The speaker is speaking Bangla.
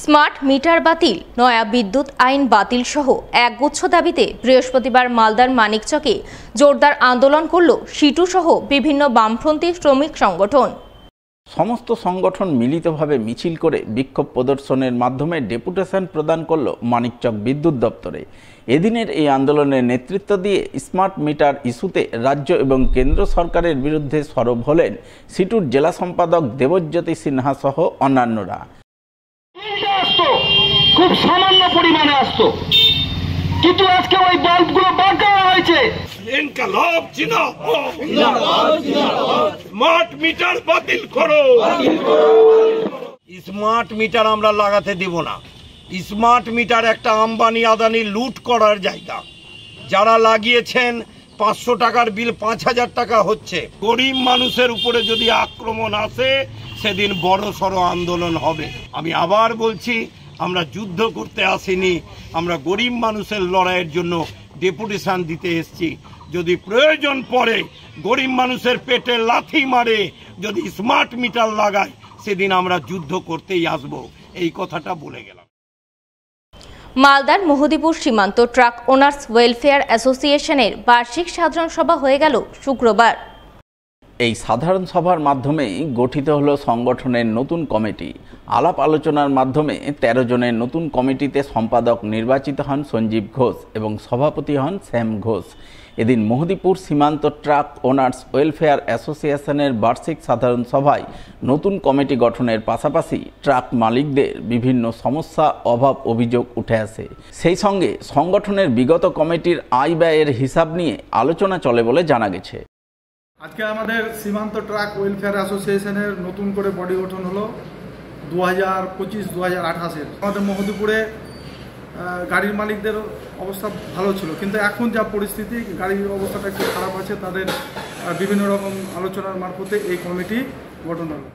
স্মার্ট মিটার বাতিল, নয়া বিদ্যুৎ আইন বাতিল সহ একগুচ্ছ দাবিতে বৃহস্পতিবার মালদার মানিকচকে জোরদার আন্দোলন করল সিটু সহ বিভিন্ন বামপন্থী শ্রমিক সংগঠন। সমস্ত সংগঠন মিলিতভাবে মিছিল করে বিক্ষোভ প্রদর্শনের মাধ্যমে ডেপুটেশন প্রদান করল মানিকচক বিদ্যুৎ দপ্তরে। এদিনের এই আন্দোলনের নেতৃত্ব দিয়ে স্মার্ট মিটার ইস্যুতে রাজ্য এবং কেন্দ্র সরকারের বিরুদ্ধে সরব হলেন সিটুর জেলা সম্পাদক দেবজ্যোতি সিনহা সহ অন্যান্যরা। খুব সামান্য পরিমাণে আসতো, কিন্তু আজকে ওই বাল্বগুলো বাদ দেওয়া হয়েছে। স্মার্ট মিটার বাতিল করো। স্মার্ট মিটার আমরা লাগাতে দেব না। স্মার্ট মিটার একটা আম্বানি আদানি লুট করার জায়গা। যারা লাগিয়েছেন 500 টাকার বিল 5000 টাকা হচ্ছে। গরিব মানুষের উপরে যদি আক্রমণ আসে সেদিন বড় সড়ো আন্দোলন হবে। আমি আবার বলছি, আমরা যুদ্ধ করতে আসিনি, আমরা গরিব মানুষের লড়াইয়ের জন্য ডেপুটেশন দিতে এসেছি। যদি প্রয়োজন পড়ে গরিব মানুষের পেটে লাথি মারে যদি স্মার্ট মিটার লাগায় সেদিন আমরা যুদ্ধ করতেই আসব, এই কথাটা বলে গেলাম। মালদার মহদীপুর সীমান্ত ট্রাক ওনার্স ওয়েলফেয়ার অ্যাসোসিয়েশনের বার্ষিক সাধারণ সভা হয়ে গেল শুক্রবার। এই সাধারণ সভার মাধ্যমেই গঠিত হলো সংগঠনের নতুন কমিটি। আলাপ আলোচনার মাধ্যমে 13 জনের নতুন কমিটিতে সম্পাদক নির্বাচিত হন সঞ্জীব ঘোষ এবং সভাপতি হন শ্যাম ঘোষ। এদিন মহদীপুর সীমান্ত ট্রাক ওনার্স ওয়েলফেয়ার অ্যাসোসিয়েশনের বার্ষিক সাধারণ সভায় নতুন কমিটি গঠনের পাশাপাশি ট্রাক মালিকদের বিভিন্ন সমস্যা, অভাব, অভিযোগ উঠে আসে। সেই সঙ্গে সংগঠনের বিগত কমিটির আয় ব্যয়ের হিসাব নিয়ে আলোচনা চলে বলে জানা গেছে। আজকে আমাদের সীমান্ত ট্রাক ওয়েলফেয়ার অ্যাসোসিয়েশনের নতুন করে বডি গঠন হলো 2025-2028-এর। আমাদের মহদীপুরে গাড়ির মালিকদের অবস্থা ভালো ছিল, কিন্তু এখন যা পরিস্থিতি, গাড়ির অবস্থাটা একটু খারাপ আছে। তাদের বিভিন্ন রকম আলোচনার মারফতে এই কমিটি গঠন হলো।